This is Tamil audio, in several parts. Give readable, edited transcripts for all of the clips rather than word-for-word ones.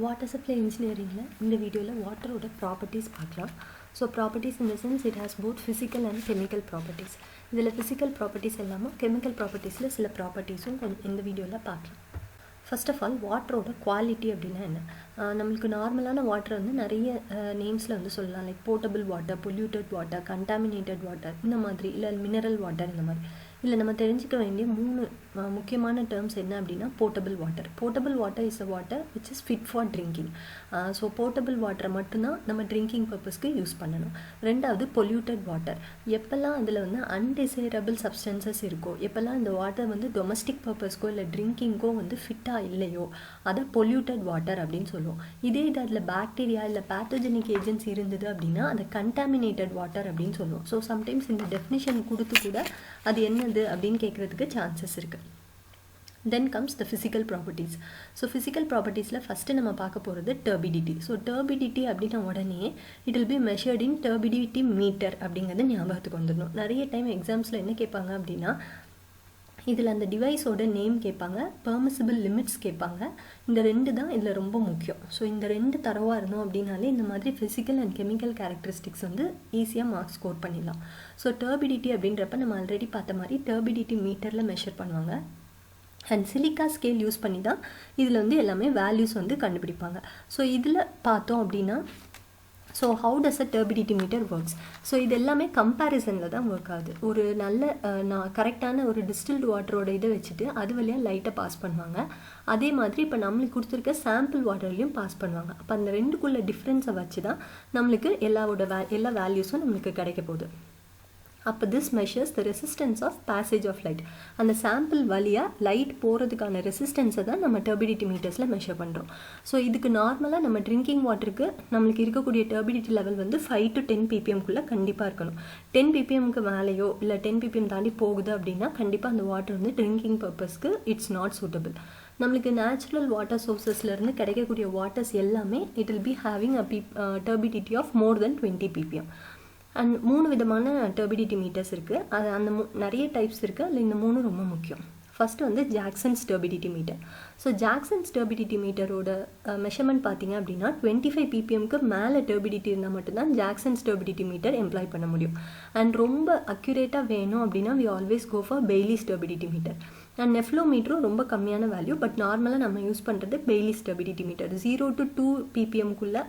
வாட்டர் சப்ளை இன்ஜினியரிங்கில் இந்த வீடியோவில் வாட்டரோட ப்ராப்பர்ட்டிஸ் பார்க்கலாம். So properties in the sense it has both physical and chemical properties. இதில் ஃபிசிக்கல் ப்ராப்பர்ட்டிஸ் எல்லாமே கெமிக்கல் ப்ராப்பர்ட்டிஸில் சில ப்ராப்பர்ட்டிஸும் இந்த வீடியோவில் பார்க்கலாம். ஃபர்ஸ்ட் ஆஃப் ஆல் வாட்டரோட குவாலிட்டி அப்படின்னா என்ன? நம்மளுக்கு நார்மலான வாட்டர் வந்து நிறைய நேம்ஸில் வந்து சொல்லலாம். Like portable water, polluted water, contaminated water, இந்த மாதிரி, இல்லை மினரல் வாட்டர், இந்த மாதிரி. இல்லை நம்ம தெரிஞ்சுக்க வேண்டிய 3 முக்கியமான டேர்ம்ஸ் என்ன அப்படின்னா portable water. Portable water is a water which is fit for drinking. So portable வாட்டரை மட்டும்தான் நம்ம ட்ரிங்கிங் பர்பஸ்க்கு யூஸ் பண்ணணும். ரெண்டாவது பொல்யூட்டட் வாட்டர். எப்போல்லாம் அதில் வந்து அன்டிசைரபிள் சப்ஸ்டன்சஸ் இருக்கோ, எப்போல்லாம் இந்த வாட்டர் வந்து டொமஸ்டிக் பர்பஸ்க்கோ இல்லை ட்ரிங்கிங்கோ வந்து ஃபிட்டாக இல்லையோ, அதை பொல்யூட்டட் வாட்டர் அப்படின்னு சொல்லுவோம். இதே இது அதில் பாக்டீரியா இல்லை பேத்தோஜெனிக் ஏஜென்ட்ஸ் இருந்தது அப்படின்னா அதை கண்டாமினேட்டட் வாட்டர் அப்படின்னு சொல்லுவோம். ஸோ சம்டைம்ஸ் இந்த டெஃபினிஷன் கொடுத்து கூட அது என்னது அப்படின்னு கேட்குறதுக்கு சான்சஸ் இருக்குது. Then comes the physical properties. So physical propertiesல ஃபஸ்ட்டு நம்ம பார்க்க போகிறது turbidity. ஸோ turbidity அப்படின்னா உடனே it will be measured in turbidity meter அப்படிங்கிறது ஞாபகத்துக்கு வந்துடணும். நிறைய டைம் எக்ஸாம்ஸில் என்ன கேட்பாங்க அப்படின்னா, இதில் அந்த டிவைஸோட நேம் கேட்பாங்க, பெர்மிசிபிள் லிமிட்ஸ் கேட்பாங்க. இந்த 2 தான் இதில் ரொம்ப முக்கியம். ஸோ இந்த 2 தரவாக இருந்தோம் அப்படின்னாலே இந்த மாதிரி ஃபிசிக்கல் அண்ட் கெமிக்கல் கேரக்டரிஸ்டிக்ஸ் வந்து ஈஸியாக மார்க்ஸ் ஸ்கோர் பண்ணிடலாம். ஸோ டர்பிடிட்டி அப்படின்றப்ப நம்ம ஆல்ரெடி பார்த்த மாதிரி டர்பிடிட்டி மீட்டரில் மெஷர் பண்ணுவாங்க. அண்ட் சிலிக்கா ஸ்கேல் யூஸ் பண்ணி தான் இதில் வந்து எல்லாமே வேல்யூஸ் வந்து கண்டுபிடிப்பாங்க. ஸோ இதில் பார்த்தோம் அப்படின்னா, so how does a turbidity meter works? So இது எல்லாமே கம்பேரிசனில் தான் ஒர்க் ஆகுது. ஒரு நல்ல கரெக்டான ஒரு டிஸ்டில்டு வாட்டரோட இதை வச்சுட்டு அது வழியாக லைட்டை பாஸ் பண்ணுவாங்க. அதே மாதிரி இப்போ நம்மளுக்கு கொடுத்துருக்க சாம்பிள் வாட்டர்லையும் பாஸ் பண்ணுவாங்க. அப்போ அந்த ரெண்டுக்குள்ள டிஃப்ரென்ஸை வச்சு தான் நம்மளுக்கு எல்லா வேல்யூஸும் நம்மளுக்கு கிடைக்க போகுது. அப்போ this measures the resistance of passage of light. அந்த சாம்பிள் வழியாக லைட் போகிறதுக்கான ரெசிஸ்டன்ஸை தான் நம்ம டர்பிடிட்டி மீட்டர்ஸில் மெஷர் பண்ணுறோம். ஸோ இதுக்கு நார்மலாக நம்ம ட்ரிங்கிங் வாட்டருக்கு நம்மளுக்கு இருக்கக்கூடிய டர்பிடிட்டி லெவல் வந்து 5 to 10 ppmக்குள்ளே கண்டிப்பாக இருக்கணும். 10 ppmக்கு மேலேயோ இல்லை 10 ppm தாண்டி போகுது அப்படின்னா கண்டிப்பாக அந்த வாட்டர் வந்து ட்ரிங்கிங் பர்பஸ்க்கு இட்ஸ் நாட் சூட்டபிள். நம்மளுக்கு நேச்சுரல் வாட்டர் சோர்ஸஸ்லேருந்து கிடைக்கக்கூடிய வாட்டர்ஸ் எல்லாமே it will be having a turbidity of more than 20 ppm. And 3 விதமான டர்பிடிட்டி மீட்டர்ஸ் இருக்குது. அது அந்த நிறைய டைப்ஸ் இருக்குது. அதில் இந்த 3 ரொம்ப முக்கியம். ஃபஸ்ட்டு வந்து Jackson's turbidity metre. So Jackson's turbidity மீட்டரோட மெஷர்மெண்ட் பார்த்தீங்க அப்படின்னா 25 ppmக்கு மேலே டர்பிடிட்டி இருந்தால் மட்டும்தான் ஜாக்சன்ஸ் டர்பிடிட்டி மீட்டர் எம்ப்ளாய் பண்ண முடியும். அண்ட் ரொம்ப அக்யூரேட்டாக வேணும் அப்படின்னா we always go for Baylis turbidity metre. And நெஃப்ளோ மீட்டரும் ரொம்ப கம்மியான வேல்யூ, பட் நார்மலாக நம்ம யூஸ் பண்ணுறது பெய்லிஸ் டர்பிடிட்டி மீட்டர். 0 to 2 ppmக்குள்ளே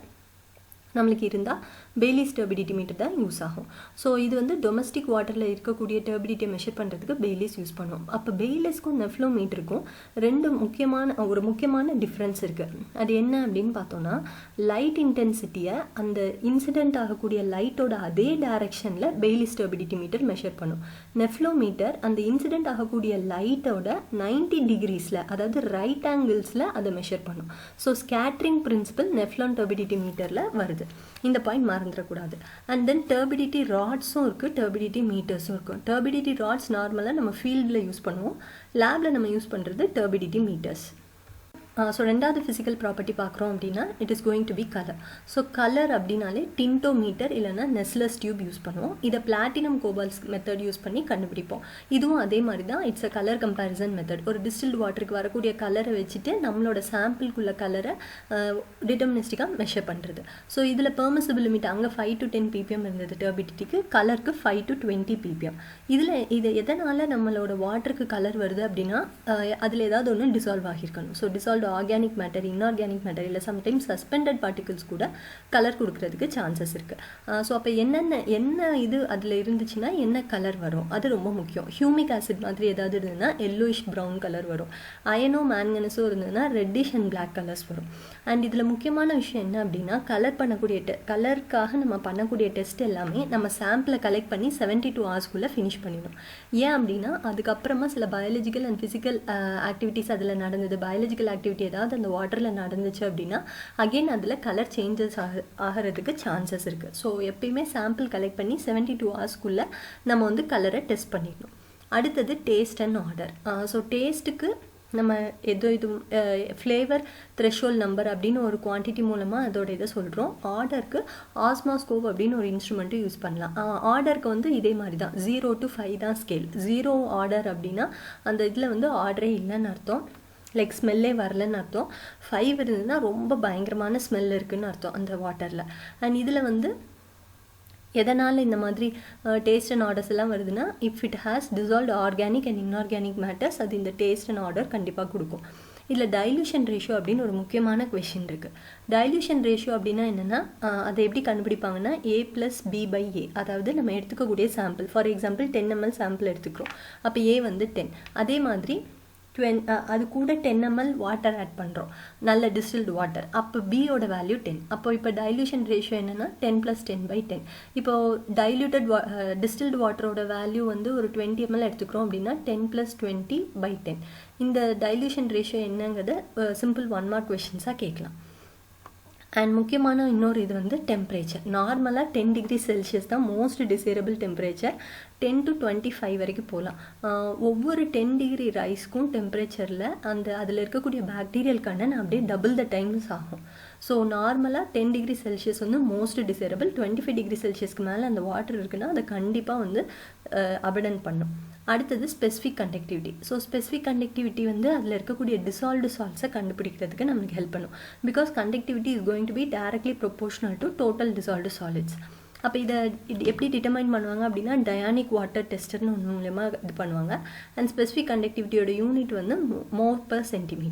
நம்மளுக்கு இருந்தால் பெய்லிஸ் டர்பிடிட்டி மீட்டர் தான் யூஸ் ஆகும். ஸோ இது வந்து டொமஸ்டிக் வாட்டரில் இருக்கக்கூடிய டர்பிடிட்டியை மெஷர் பண்ணுறதுக்கு பெய்லிஸ் யூஸ் பண்ணுவோம். அப்போ பெய்லிஸ்க்கும் நெஃப்ளோ மீட்டருக்கும் ஒரு முக்கியமான டிஃப்ரென்ஸ் இருக்குது. அது என்ன அப்படின்னு பார்த்தோன்னா, லைட் இன்டென்சிட்டியை அந்த இன்சிடென்ட் ஆகக்கூடிய லைட்டோட அதே டைரக்ஷனில் பெய்லிஸ் டர்பிடிட்டி மீட்டர் மெஷர் பண்ணும். நெஃப்ளோ மீட்டர் அந்த இன்சிடென்ட் ஆகக்கூடிய லைட்டோட 90 degreesல, அதாவது ரைட் ஆங்கிள்ஸில் அதை மெஷர் பண்ணும். ஸோ ஸ்கேட்ரிங் பிரின்சிபல் நெஃப்ளான் டர்பிடிட்டி மீட்டரில் வருது. இந்த பாயிண்ட் மறந்துடக்கூடாது. அண்ட் தென் டர்பிடிட்டி ராட்ஸும் இருக்குது, டர்பிடிட்டி மீட்டர்ஸும் இருக்கும். டர்பிடிட்டி ராட்ஸ் நார்மலாக நம்ம ஃபீல்டில் யூஸ் பண்ணுவோம். லேபில் நம்ம யூஸ் பண்ணுறது டர்பிடிட்டி மீட்டர்ஸ். ஸோ ரெண்டாவது ஃபிசிக்கல் ப்ராப்பர்ட்டி பார்க்குறோம் அப்படின்னா it is going to be colour. So colour அப்படின்னாலே டின்டோ மீட்டர் இல்லைனா நெஸ்லஸ் டியூப் யூஸ் பண்ணுவோம். இதை பிளாட்டினம் கோபால்ஸ் மெத்தட் யூஸ் பண்ணி கண்டுபிடிப்போம். இதுவும் அதே மாதிரி தான், it's a colour comparison method. ஒரு டிஸ்டில்டு வாட்டருக்கு வரக்கூடிய கலரை வச்சுட்டு நம்மளோட சாம்பிள்குள்ள கலரை டிட்டர்மினிஸ்டிக்காக மெஷர் பண்ணுறது. ஸோ இதில் பெர்மிசிபிள் லிமிட் அங்கே 5 to 10 ppm இருந்தது டர்பிடிட்டிக்கு, கலருக்கு 5 to 20 ppm. இது எதனால் நம்மளோட வாட்டருக்கு கலர் வருது அப்படின்னா அதில் ஏதாவது ஒன்று டிசால்வ் ஆகியிருக்கணும். So dissolve organic matter, inorganic matter, இல்லை சம்டைம்ஸ் சஸ்பெண்டட் பார்ட்டிகல்ஸ் கூட கலர் கொடுக்கறதுக்கு சான்சஸ் இருக்குது. ஸோ அப்போ என்ன இது அதில் இருந்துச்சுன்னா என்ன கலர் வரும், அது ரொம்ப முக்கியம். ஹியூமிக் ஆசிட் மாதிரி ஏதாவது இருந்ததுன்னா எல்லோயிஷ் ப்ரௌன் கலர் வரும். அயனோ மேங்கனஸோ இருந்ததுன்னா ரெட்டிஷ் அண்ட் பிளாக் கலர்ஸ் வரும். அண்ட் இதில் முக்கியமான விஷயம் என்ன அப்படின்னா, கலருக்காக நம்ம பண்ணக்கூடிய டெஸ்ட் எல்லாமே நம்ம சாம்பிளை கலெக்ட் பண்ணி 72 hours ஃபினிஷ் பண்ணிடணும். ஏன் அப்படின்னா அதுக்கப்புறமா சில பயாலஜிக்கல் அண்ட் ஃபிசிக்கல் ஆக்டிவிட்டீஸ் அதில் நடந்தது, பயாலஜிக்கல் ஆக்டிவிட்டி ஏதாவது அந்த வாட்டரில் நடந்துச்சு அப்படின்னா அகெயின் அதில் கலர் சேஞ்சஸ் ஆகிறதுக்கு சான்சஸ் இருக்குது. ஸோ எப்பயுமே சாம்பிள் கலெக்ட் பண்ணி 72 hours நம்ம வந்து கலரை டெஸ்ட் பண்ணிடணும். அடுத்தது டேஸ்ட் அண்ட் ஆர்டர். ஸோ டேஸ்ட்டுக்கு நம்ம இது ஃப்ளேவர் த்ரெஷோல்ட் நம்பர் அப்படின்னு ஒரு குவான்டிட்டி மூலமாக அதோட இதை சொல்கிறோம். ஆர்டருக்கு ஆஸ்மாஸ்கோப் அப்படின்னு ஒரு இன்ஸ்ட்ருமெண்ட்டும் யூஸ் பண்ணலாம். ஆர்டருக்கு வந்து இதே மாதிரி தான் 0 to 5 தான் ஸ்கேல். 0 ஆர்டர் அப்படின்னா அந்த இதில் வந்து ஆர்டரே இல்லைன்னு அர்த்தம். லைக் ஸ்மெல்லே வரலன்னு அர்த்தம். 5 இருந்ததுன்னா ரொம்ப பயங்கரமான ஸ்மெல் இருக்குதுன்னு அர்த்தம் அந்த வாட்டரில். அண்ட் இதில் வந்து எதனால் இந்த மாதிரி டேஸ்ட் அண்ட் ஆர்டர்ஸ் எல்லாம் வருதுன்னா, if it has dissolved organic and inorganic matters, அது இந்த டேஸ்ட் அண்ட் ஆர்டர் கண்டிப்பாக கொடுக்கும். இதில் டைல்யூஷன் ரேஷியோ அப்படின்னு ஒரு முக்கியமான கொஷின் இருக்குது. டைல்யூஷன் ரேஷியோ அப்படின்னா என்னென்னா, அதை எப்படி கண்டுபிடிப்பாங்கன்னா A+B/A, அதாவது நம்ம எடுத்துக்கக்கூடிய sample. For example 10 ml sample எடுத்துக்கிறோம், அப்போ A வந்து 10. அதே மாதிரி அது கூட 10 ml வாட்டர் ஆட் பண்ணுறோம், நல்ல டிஸ்டில்டு வாட்டர், அப்போ பியோட வேல்யூ 10. அப்போ இப்போ டைல்யூஷன் ரேஷியோ என்னென்னா 10 + 10/10. இப்போது டைல்யூட்டட் டிஸ்டில்டு வாட்டரோட வேல்யூ வந்து ஒரு 20 ml எடுத்துக்கிறோம் அப்படின்னா 10 + 20/10. இந்த டைல்யூஷன் ரேஷியோ என்னங்கிறத சிம்பிள் 1 மார்க் கொஷின்ஸாக கேட்கலாம். அண்ட் முக்கியமான இன்னொரு இது வந்து டெம்பரேச்சர். நார்மலாக 10 டிகிரி செல்சியஸ் தான் மோஸ்ட் டிசைரபிள் டெம்பரேச்சர். 10 to 25 வரைக்கும் போகலாம். ஒவ்வொரு 10 டிகிரி ரைஸ்க்கும் டெம்பரேச்சரில் அதில் இருக்கக்கூடிய பாக்டீரியல் கண்டென்ட் அப்படியே டபுள் த டைம்ஸ் ஆகும். ஸோ நார்மலாக 10 டிகிரி செல்சியஸ் வந்து மோஸ்ட் டிசைரபிள். 25 டிகிரி செல்சியஸ்க்கு மேலே அந்த வாட்டர் இருக்குன்னா அதை கண்டிப்பாக வந்து அபடன் பண்ணும். அடுத்தது specific conductivity. So specific conductivity வந்து அதில் இருக்கக்கூடிய டிசால்வ்டு சால்ட்ஸை கண்டுபிடிக்கிறதுக்கு நமக்கு ஹெல்ப் பண்ணும். Because conductivity is going to be directly proportional to total dissolved solids. அப்போ இதை எப்படி டிட்டர்மைன் பண்ணுவாங்க அப்படின்னா டயானிக் வாட்டர் டெஸ்டர்னு ஒன்று மூலமா இது பண்ணுவாங்க. அண்ட் ஸ்பெசிஃபிக் கண்டக்டிவிட்டியோட யூனிட் வந்து mol/cm.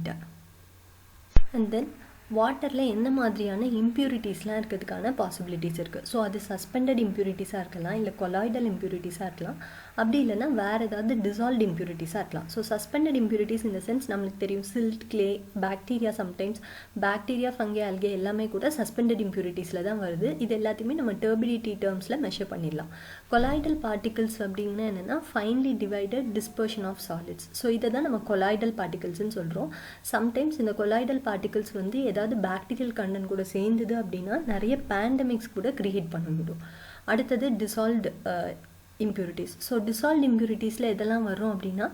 அண்ட் தென் வாட்டரில் எந்த மாதிரியான இம்ப்யூரிட்டிஸ்லாம் இருக்கிறதுக்கான பாசிபிலிட்டிஸ் இருக்குது. ஸோ அது சஸ்பெண்டட் இம்ப்யூரிட்டிஸாக இருக்கலாம், இல்லை கொலாய்டல் இம்ப்யூரிட்டிஸாக இருக்கலாம், அப்படி இல்லைனா வேறு ஏதாவது டிசால்வ்டு இம்ப்யூரிட்டிஸாக இருக்கலாம். ஸோ சஸ்பெண்டட் இம்ப்யூரிட்டிஸ் இந்த சென்ஸ் நம்மளுக்கு தெரியும், silt, clay, bacteria, sometimes bacteria, fungi, algae எல்லாமே கூட சஸ்பெண்டட் இம்ப்யூரிட்டிஸில் தான் வருது. இது எல்லாத்தையுமே நம்ம டர்பிடிட்டி டேர்ம்ஸில் மெஷர் பண்ணிடலாம். கொலாய்டல் பார்ட்டிகல்ஸ் அப்படின்னா என்னென்னா finely divided dispersion of solids. So இதை தான் நம்ம கொலாய்டல் பார்ட்டிகல்ஸ்ன்னு சொல்கிறோம். சம்டைம்ஸ் இந்த கொலாய்டல் பார்ட்டிகல்ஸ் வந்து ஏதாவது பாக்டீரியல் கண்டென்ட் கூட சேர்ந்தது அப்படின்னா நிறைய பேண்டமிக்ஸ் கூட கிரியேட் பண்ண முடியும். அடுத்தது டிசால்வ்டு impurities. ஸோ டிசால்வ்ட் இம்ப்யூரிட்டிஸில் எதெல்லாம் வரும் அப்படின்னா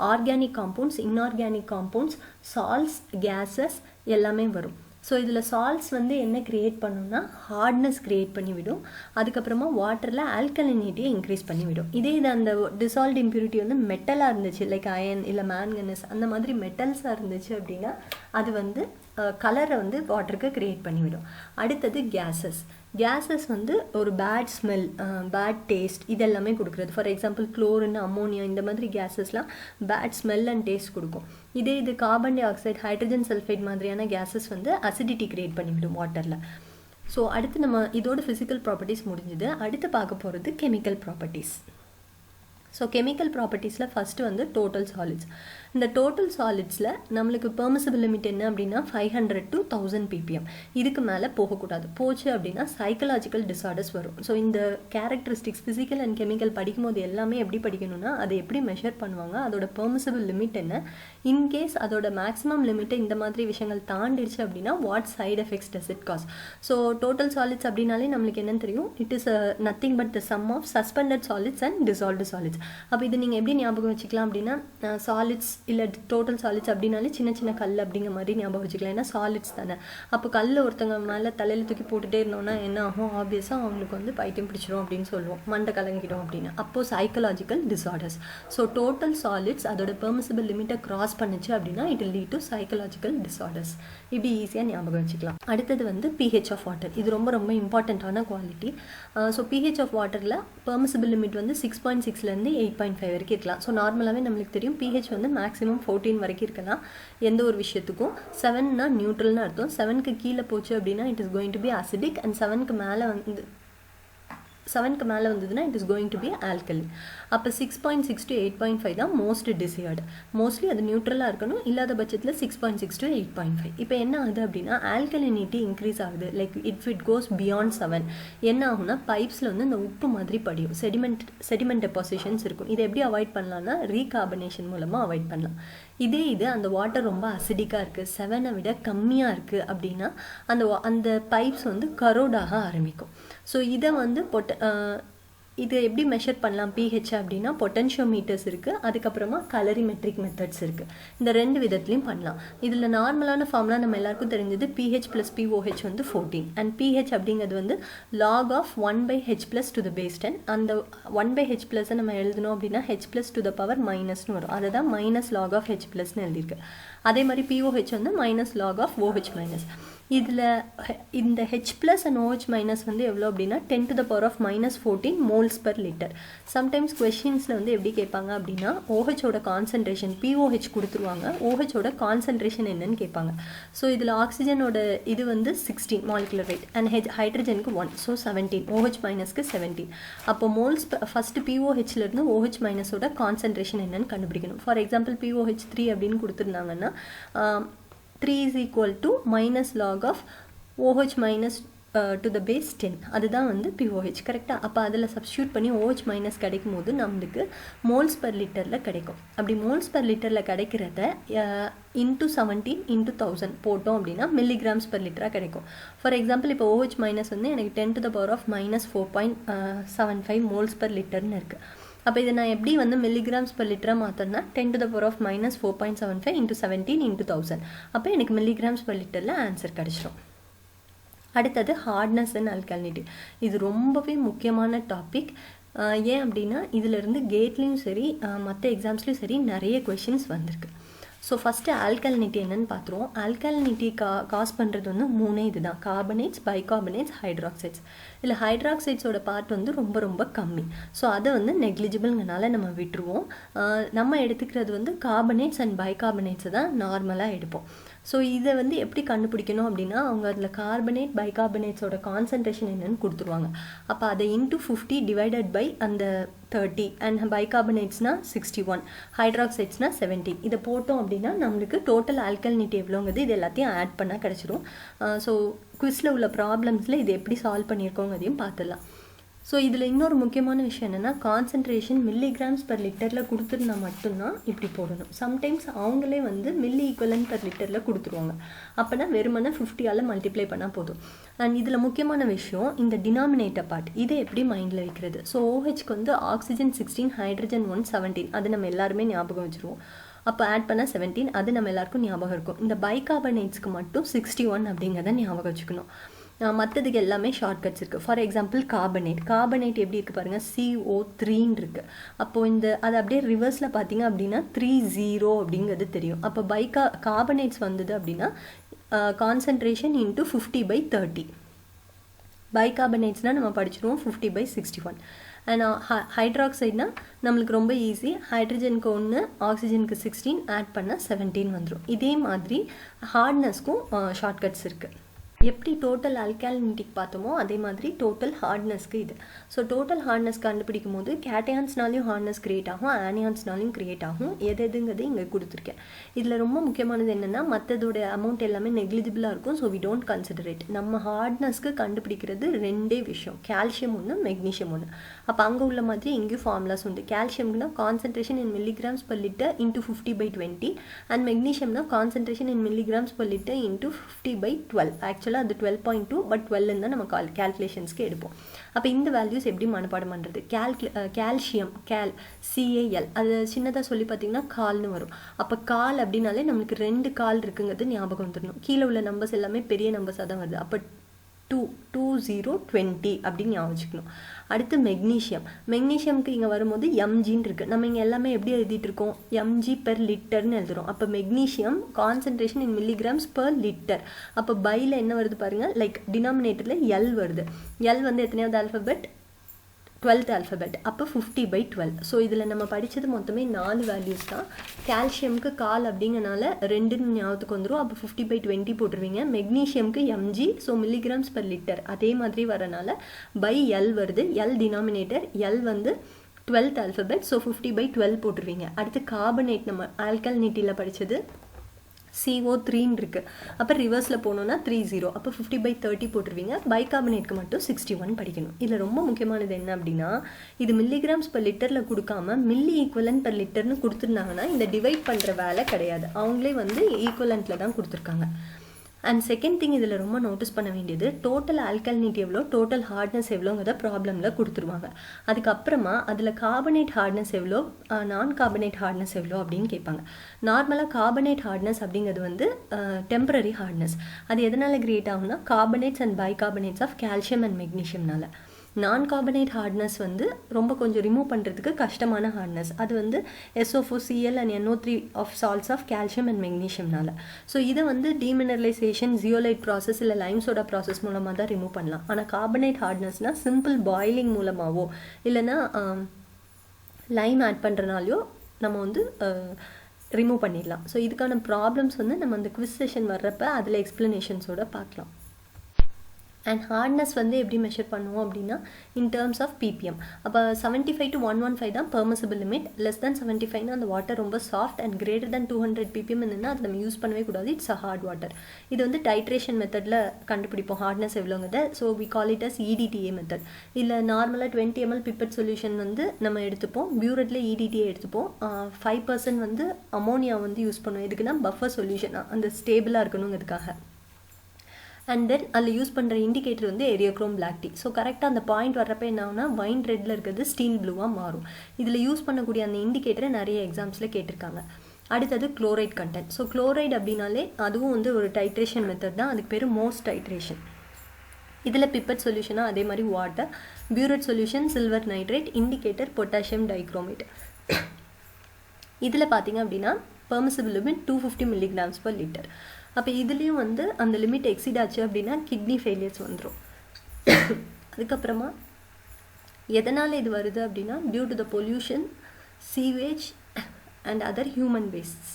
organic compounds, inorganic compounds, salts, gases எல்லாமே வரும். ஸோ இதில் சால்ட்ஸ் வந்து என்ன கிரியேட் பண்ணும்னா ஹார்ட்னஸ் கிரியேட் பண்ணிவிடும். அதுக்கப்புறமா வாட்டரில் ஆல்கலினிட்டியை இன்க்ரீஸ் பண்ணிவிடும். இதே இது அந்த டிசால்வ்ட் இம்ப்யூரிட்டி வந்து மெட்டலாக இருந்துச்சு, லைக் அயன் இல்லை மேங்கனஸ் அந்த மாதிரி மெட்டல்ஸாக இருந்துச்சு அப்படின்னா அது வந்து கலரை வந்து வாட்டருக்கு கிரியேட் பண்ணிவிடும். அடுத்தது கேஸஸ் வந்து ஒரு பேட் ஸ்மெல், பேட் டேஸ்ட் இதெல்லாமே கொடுக்குறது. ஃபார் எக்ஸாம்பிள் குளோரின், அம்மோனியா இந்த மாதிரி கேஸஸ்லாம் பேட் ஸ்மெல் அண்ட் டேஸ்ட் கொடுக்கும். இதே இது carbon di oxide, hydrogen sulphide மாதிரியான கேஸஸ் வந்து அசிடிட்டி கிரியேட் பண்ணிவிடும் வாட்டரில். ஸோ அடுத்து நம்ம இதோட ஃபிசிக்கல் ப்ராப்பர்ட்டிஸ் முடிஞ்சுது. அடுத்து பார்க்க போகிறது கெமிக்கல் ப்ராப்பர்ட்டிஸ். ஸோ கெமிக்கல் ப்ராப்பர்ட்டிஸில் ஃபஸ்ட்டு வந்து டோட்டல் சாலிட்ஸ். இந்த டோட்டல் சாலிட்ஸில் நம்மளுக்கு பெர்மிசிபிள் லிமிட் என்ன அப்படின்னா 500 to 1000 ppm. இதுக்கு மேலே போகக்கூடாது. போச்சு அப்படின்னா சைக்கலாஜிக்கல் டிஸார்டர்ஸ் வரும். ஸோ இந்த கேரக்டரிஸ்டிக்ஸ் ஃபிசிக்கல் அண்ட் கெமிக்கல் படிக்கும்போது எல்லாமே எப்படி படிக்கணும்னா அதை எப்படி மெஷர் பண்ணுவாங்க, அதோட பெர்மிசிபிள் லிமிட் என்ன, இன்கேஸ் அதோட மேக்ஸிமம் லிமிட்டை இந்த மாதிரி விஷயங்கள் தாண்டிடுச்சு அப்படின்னா what side effects does it cause. So total solids அப்படின்னாலே நம்மளுக்கு என்னன்னு தெரியும், it is nothing but the sum of suspended solids and dissolved solids. அப்போ இது நீங்கள் எப்படி ஞாபகம் வச்சுக்கலாம் அப்படின்னா சாலிட்ஸ் இல்லை டோட்டல் சாலிட்ஸ் அப்படின்னாலே சின்ன சின்ன கல் அப்படிங்கிற மாதிரி ஞாபகம் வச்சுக்கலாம். ஏன்னா சாலிட்ஸ் தானே. அப்போ கல் ஒருத்தங்க மேலே தலையில் தூக்கி போட்டுகிட்டே இருந்தோம்னா என்ன ஆகும், ஆப்வியஸாக அவங்களுக்கு வந்து பைத்தியம் பிடிச்சிரும் அப்படின்னு சொல்லுவோம், மண்டை கலங்கிடும் அப்படின்னு. அப்போது psychological disorders. So total solids அதோட பெர்மிசிபிள் லிமிட்டை கிராஸ் பண்ணுச்சு அப்படின்னா it will lead to psychological disorders. இப்படி ஈஸியாக ஞாபகம் வச்சுக்கலாம். அடுத்தது வந்து pH ஆஃப் வாட்டர். இது ரொம்ப ரொம்ப இம்பார்ட்டண்ட்டான குவாலிட்டி. ஸோ pH ஆஃப் வாட்டரில் பெர்மிசிபிள் லிமிட் வந்து 6.6 8.5 வரைக்கும் இருக்கலாம். ஸோ நார்மலாகவே நம்மளுக்கு தெரியும் pH வந்து மேக்ஸிமம் 14 வரைக்கும் இருக்கலாம் எந்த ஒரு விஷயத்துக்கும். 7னா நியூட்ரல்னு அர்த்தம். 7க்கு கீழே போச்சு அப்படின்னா it is going to be acidic, and 7க்கு மேலே வந்ததுன்னா it is going to be alkaline. அப்போ 6.6 to 8.5 தான் மோஸ்ட் டிசையர்டு. மோஸ்ட்லி அது நியூட்ரலாக இருக்கணும், இல்லாத பட்சத்தில் 6.6 to 8.5. இப்போ என்ன ஆகுது அப்படின்னா ஆல்கலினிட்டி இன்க்ரீஸ் ஆகுது. லைக் இட் கோஸ் பியாண்ட் 7 என்ன ஆகும்னா பைப்ஸில் வந்து இந்த உப்பு மாதிரி படியும், செடிமெண்ட் டெபாசிஷன்ஸ் இருக்கும். இதை எப்படி அவாய்ட் பண்ணலாம்னா ரீகார்பனேஷன் மூலமாக அவாய்ட் பண்ணலாம். இதே இது அந்த வாட்டர் ரொம்ப அசிடிக்காக இருக்குது, 7ஐ விட கம்மியாக இருக்குது அப்படின்னா அந்த பைப்ஸ் வந்து கரோடாக ஆரம்பிக்கும். ஸோ இதை வந்து இது எப்படி மெஷர் பண்ணலாம் pH அப்படின்னா பொட்டென்ஷியோமீட்டர்ஸ் இருக்குது, அதுக்கப்புறமா கலரிமெட்ரிக் மெத்தட்ஸ் இருக்குது. இந்த 2 விதத்துலையும் பண்ணலாம். இதில் நார்மலான ஃபார்முலா நம்ம எல்லாருக்கும் தெரிஞ்சது pH + pOH வந்து 14 அண்ட் pH அப்படிங்கிறது வந்து log of 1/H+ to the base 10. அந்த 1/H+ நம்ம எழுதணும் அப்படின்னா H+ to the power மைனஸ்னு வரும், அதை தான் -log of H+ன்னு எழுதியிருக்கு. அதே மாதிரி pOH வந்து -log of OH-. இதில் இந்த H+ and OH- வந்து எவ்வளோ அப்படின்னா 10 to the power of -14 moles per liter. Sometimes கொஸ்டின்ஸில் வந்து எப்படி கேட்பாங்க அப்படின்னா OHோட கான்சன்ட்ரேஷன் pOH கொடுத்துருவாங்க, OHோட கான்சன்ட்ரேஷன் என்னன்னு கேட்பாங்க. ஸோ இதில் ஆக்சிஜனோட இது வந்து 16 molecular weight அண்ட் ஹைட்ரஜனுக்கு 1, ஸோ 17, OH- 17. அப்போ மோல்ஸ் ஃபஸ்ட்டு pOHலேருந்து OH- கான்சன்ட்ரேஷன் என்னன்னு கண்டுபிடிக்கணும். ஃபார் எக்ஸாம்பிள் pOH 3 அப்படின்னு கொடுத்துருந்தாங்கன்னா 3 is equal to -log of OH- to the base 10. அதுதான் வந்து pOH கரெக்டாக. அப்போ அதில் சப்ஸ்டியூட் பண்ணி OH- கிடைக்கும் போது நம்மளுக்கு மோல்ஸ் பர் லிட்டரில் கிடைக்கும். அப்படி மோல்ஸ் பர் லிட்டரில் கிடைக்கிறத இன்ட்டு 17 × 1000 போட்டோம் அப்படின்னா மில்லிகிராம்ஸ் பர் லிட்டராக கிடைக்கும். ஃபார் எக்ஸாம்பிள் இப்போ OH- வந்து எனக்கு 10 to the power of -4.75 moles per லிட்டர்னு இருக்குது. அப்போ இதை நான் எப்படி வந்து மில்லிகிராம்ஸ் பர் லிட்டராக மாற்றோன்னா 10 to the power of -4.75 × 17 × 1000. அப்போ எனக்கு மில்லிகிராம்ஸ் பர் லிட்டரில் ஆன்சர் கிடச்சிடும். அடுத்தது ஹார்ட்னஸ் அண்ட் அல்காலினிட்டி. இது ரொம்பவே முக்கியமான டாபிக். ஏன் அப்படின்னா இதிலிருந்து கேட்லேயும் சரி மற்ற எக்ஸாம்ஸ்லேயும் சரி நிறைய கொஷின்ஸ் வந்திருக்கு. ஸோ ஃபஸ்ட்டு ஆல்கலினிட்டி என்னென்னு பார்த்துருவோம். ஆல்கலினிட்டி காஸ் பண்ணுறது வந்து 3 இதுதான்: கார்பனேட்ஸ், பைகார்பனேட்ஸ், ஹைட்ராக்சைட்ஸ். இல்லை ஹைட்ராக்சைட்ஸோட பார்ட் வந்து ரொம்ப ரொம்ப கம்மி, ஸோ அதை வந்து நெக்லிஜிபிள்ங்கனால நம்ம விட்டுருவோம். நம்ம எடுத்துக்கிறது வந்து கார்பனேட்ஸ் அண்ட் பைகார்பனேட்ஸை தான் நார்மலாக எடுப்போம். ஸோ இதை வந்து எப்படி கண்டுபிடிக்கணும் அப்படின்னா அவங்க அதில் கார்பனேட் பைகார்பனேட்ஸோட கான்சன்ட்ரேஷன் என்னன்னு கொடுத்துருவாங்க. அப்போ அதை இன்ட்டு 50 டிவைடட் பை அந்த 30 அண்ட் பைகார்பனேட்ஸ்னால் 61, ஹைட்ராக்சைட்ஸ்னால் 70. இதை போட்டோம் அப்படின்னா நம்மளுக்கு டோட்டல் ஆல்கலினிட்டி எவ்வளோங்கிறது இது எல்லாத்தையும் ஆட் பண்ணால் கிடச்சிரும். ஸோ குவிஸில் உள்ள ப்ராப்ளம்ஸில் இது எப்படி சால்வ் பண்ணியிருக்கோங்கிறதையும் பார்த்துடலாம். ஸோ இதில் இன்னொரு முக்கியமான விஷயம் என்னென்னா கான்சன்ட்ரேஷன் மில்லிகிராம்ஸ் பர் லிட்டரில் கொடுத்துருந்தா மட்டும்தான் இப்படி போடணும். சம்டைம்ஸ் அவங்களே வந்து மில்லி ஈக்குவலன்ட் பர் லிட்டரில் கொடுத்துருவாங்க. அப்போனா வெறுமனே 50ஆல் மல்டிப்ளை பண்ணால் போதும். அண்ட் இதில் முக்கியமான விஷயம் இந்த டினாமினேட்டர் பார்ட், இதை எப்படி மைண்டில் வைக்கிறது. ஸோ OHக்கு வந்து ஆக்சிஜன் 16, ஹைட்ரஜன் 1, 17. அது நம்ம எல்லாருமே ஞாபகம் வச்சுருவோம். அப்போ ஆட் பண்ணால் 17, அது நம்ம எல்லாருக்கும் ஞாபகம் இருக்கும். இந்த பைகார்பனேட்ஸ்க்கு மட்டும் 61 அப்படிங்கிறத ஞாபகம் வச்சுக்கணும். மற்றதுக்கு எல்லாமே ஷார்ட்கட்ஸ் இருக்குது. ஃபார் எக்ஸாம்பிள் கார்பனேட் எப்படி இருக்குது பாருங்கள், CO3 இருக்குது. அப்போது அது அப்படியே ரிவர்ஸில் பார்த்தீங்க அப்படின்னா 30 அப்படிங்கிறது தெரியும். அப்போ கார்பனேட்ஸ் வந்தது அப்படின்னா கான்சன்ட்ரேஷன் இன்ட்டு 50/30. பைகார்பனேட்ஸ்னால் நம்ம படிச்சிருவோம் 50/61. அண்ட் ஹைட்ராக்சைட்னா நம்மளுக்கு ரொம்ப ஈஸி, ஹைட்ரஜனுக்கு 1, ஆக்சிஜனுக்கு 16, ஆட் பண்ணால் 17 வந்துடும். இதே மாதிரி ஹார்ட்னஸ்க்கும் ஷார்ட்கட்ஸ் இருக்குது. எப்படி டோட்டல் அல்காலினிட்டிக்கு பார்த்தோமோ அதே மாதிரி டோட்டல் ஹார்ட்னஸ்க்கு இது. ஸோ டோட்டல் ஹார்ட்னஸ் கண்டுபிடிக்கும் போது கேட்டயான்ஸ்னாலையும் ஹார்ட்னஸ் கிரியேட் ஆகும், ஆனியான்ஸ்னாலையும் கிரியேட் ஆகும். எதுங்கிறது இங்கே கொடுத்துருக்கேன். இதில் ரொம்ப முக்கியமானது என்னென்னா மற்றதோட அமௌண்ட் எல்லாமே நெக்லிஜிபிளாக இருக்கும். So we don't consider it. நம்ம ஹார்ட்னஸ்க்கு கண்டுபிடிக்கிறது 2 விஷயம், கால்சியம் ஒன்று, மெக்னீஷியம் ஒன்று. அப்போ அங்கே உள்ள மாதிரி இங்கேயும் ஃபார்முலாஸ் உண்டு. கால்சியம்னா concentration in milligrams per litre into 50/20 and மெக்னீஷியம்னா concentration in milligrams per litre into 50/12. ஆக்சுவலாக அது 12.2, பட் 12 தான் நம்ம கால்குலேஷன்ஸ்க்கு எடுப்போம். அப்போ இந்த வேல்யூஸ் எப்படி மனப்பாடம் பண்ணுறது? கால்சியம் CAL அது சின்னதாக சொல்லி பார்த்தீங்கன்னா கால்னு வரும். அப்போ கால் அப்படின்னாலே நம்மளுக்கு 2 கால் இருக்குங்கிறது ஞாபகம் வந்துடணும். கீழே உள்ள நம்பர்ஸ் எல்லாமே பெரிய நம்பர்ஸாக தான் வருது. அப்போ 20 அப்படின்னு ஞாபகம் வச்சுக்கணும். அடுத்து மெக்னீஷியம்க்கு இங்கே வரும்போது mgன்னு இருக்குது. நம்ம இங்கே எல்லாமே எப்படி எழுதிட்டு இருக்கோம், mg/லிட்டர்னு எழுதுகிறோம். அப்போ magnesium concentration in milligrams per litre. அப்போ பையில் என்ன வருது பாருங்கள், லைக் டினாமினேட்டரில் L வருது. L வந்து எத்தனையாவது ஆல்ஃபபெட், 12th ஆல்ஃபபெட். அப்போ 50/12. ஸோ இதில் நம்ம படித்தது மொத்தமே 4 வேல்யூஸ் தான். கால்சியம்க்கு கால் அப்படிங்கனால 2 ஞாபகத்துக்கு வந்துடும். அப்போ 50/20 போட்டுருவீங்க. மெக்னீஷியம்க்கு mg, so milligrams per litre அதே மாதிரி வரனால பை L வருது. L டினாமினேட்டர், L வந்து 12th ஆல்ஃபபெட், ஸோ 50/12 போட்டுருவீங்க. அடுத்து கார்பனேட் நம்ம ஆல்கலினிட்டியில் படித்தது CO3 இருக்குது. அப்போ ரிவர்ஸில் போனோன்னா 30, அப்போ 50/30 போட்டுருவீங்க. பைகார்பனேட்க்கு மட்டும் 61 படிக்கணும். இதில் ரொம்ப முக்கியமானது என்ன அப்படின்னா இது மில்லிகிராம்ஸ் பர் லிட்டரில் கொடுக்காம மில்லி ஈக்குவலன்ட் பர் லிட்டர்னு கொடுத்துருந்தாங்கன்னா இந்த டிவைட் பண்ணுற வேலை கிடையாது. அவங்களே வந்து ஈக்குவலண்ட்டில் தான் கொடுத்துருக்காங்க. அண்ட் செகண்ட் திங் இதில் ரொம்ப நோட்டீஸ் பண்ண வேண்டியது டோட்டல் ஆல்கலினிட்டி எவ்வளோ, டோட்டல் ஹார்ட்னஸ் எவ்வளோங்கிறத ப்ராப்ளமில் கொடுத்துருவாங்க. அதுக்கப்புறமா அதில் கார்பனேட் ஹார்ட்னஸ் எவ்வளோ, நான் கார்பனேட் ஹார்ட்னஸ் எவ்வளோ அப்படின்னு கேட்பாங்க. நார்மலாக கார்பனேட் ஹார்ட்னஸ் அப்படிங்கிறது வந்து டெம்பரரி ஹார்ட்னஸ். அது எதனால் கிரியேட் ஆகும்னா carbonates and bicarbonates of calcium and மெக்னீஷியம்னால. நான் கார்பனேட் ஹார்ட்னஸ் வந்து ரொம்ப கொஞ்சம் ரிமூவ் பண்ணுறதுக்கு கஷ்டமான ஹார்ட்னஸ். அது வந்து SO4Cl and NO3 of salts of calcium and மெக்னீஷியம்னால. ஸோ இதை வந்து டீமினரலைசேஷன், ஜியோலைட் ப்ராசஸ் இல்லை லைம் சோடா ப்ராசஸ் மூலமாக தான் ரிமூவ் பண்ணலாம். ஆனால் கார்பனேட் ஹார்ட்னஸ்னால் சிம்பிள் பாயிலிங் மூலமாகவோ இல்லைன்னா லைம் ஆட் பண்ணுறனாலையோ நம்ம வந்து ரிமூவ் பண்ணிடலாம். ஸோ இதுக்கான ப்ராப்ளம்ஸ் வந்து நம்ம அந்த குவிஸ் செஷன் வர்றப்ப அதில் எக்ஸ்ப்ளனேஷன்ஸோடு பார்க்கலாம். அண்ட் ஹார்ட்னஸ் வந்து எப்படி மெஷர் பண்ணுவோம் அப்படின்னா இன் டேர்ம்ஸ் ஆஃப் ppm. அப்போ 75 to 115 தான் பெர்மிசிபிள் லிமிட். லெஸ் தேன் 75னா அந்த வாட்டர் ரொம்ப soft and greater than 200 ppm இருந்துன்னா அது நம்ம யூஸ் பண்ணவே கூடாது. It's a hard water. இது வந்து டைட்ரேஷன் மெத்தடில் கண்டுபிடிப்போம் ஹார்ட்னஸ் எவ்வளோங்கிறத. So we call it as EDTA method. இல்லை நார்மலாக 20 ml பிப்பட் சொல்யூஷன் வந்து நம்ம எடுத்துப்போம். பியூரட்டில் EDTA எடுத்துப்போம். 5% வந்து அமோனியா வந்து யூஸ் பண்ணுவோம். எதுக்குன்னா பஃபர் சொல்யூஷன் அந்த ஸ்டேபிளாக இருக்கணுங்கிறதுக்காக. அண்ட் தென் அதில் யூஸ் பண்ணுற இண்டிகேட்டர் வந்து எரியோக்ரோம் பிளாக் டீ. ஸோ கரெக்டாக அந்த பாயிண்ட் வர்றப்ப என்ன ஆகுனா வைன் ரெட்டில் இருக்கிறது ஸ்டீல் ப்ளூவாக மாறும். இதில் யூஸ் பண்ணக்கூடிய அந்த இண்டிகேட்டரை நிறைய எக்ஸாம்ஸில் கேட்டிருக்காங்க. அடுத்தது குளோரைட் கண்டென்ட். ஸோ குளோரைட் அப்படின்னாலே அதுவும் வந்து ஒரு டைட்ரேஷன் மெத்தட் தான். அதுக்கு பேர் மோஸ்ட் டைட்ரேஷன். இதில் பிப்பட் சொல்யூஷனாக அதே மாதிரி water, burette solution silver nitrate, indicator potassium dichromate. இதில் பார்த்தீங்க அப்படின்னா பெர்மிசிபிள் லிமிட் 250 mg/L. அப்போ இதுலேயும் வந்து அந்த லிமிட் எக்ஸீட் ஆச்சு அப்படின்னா கிட்னி ஃபெயிலியர்ஸ் வந்துடும். அதுக்கப்புறமா எதனால் இது வருது அப்படின்னா due to the pollution, sewage and other human wastes.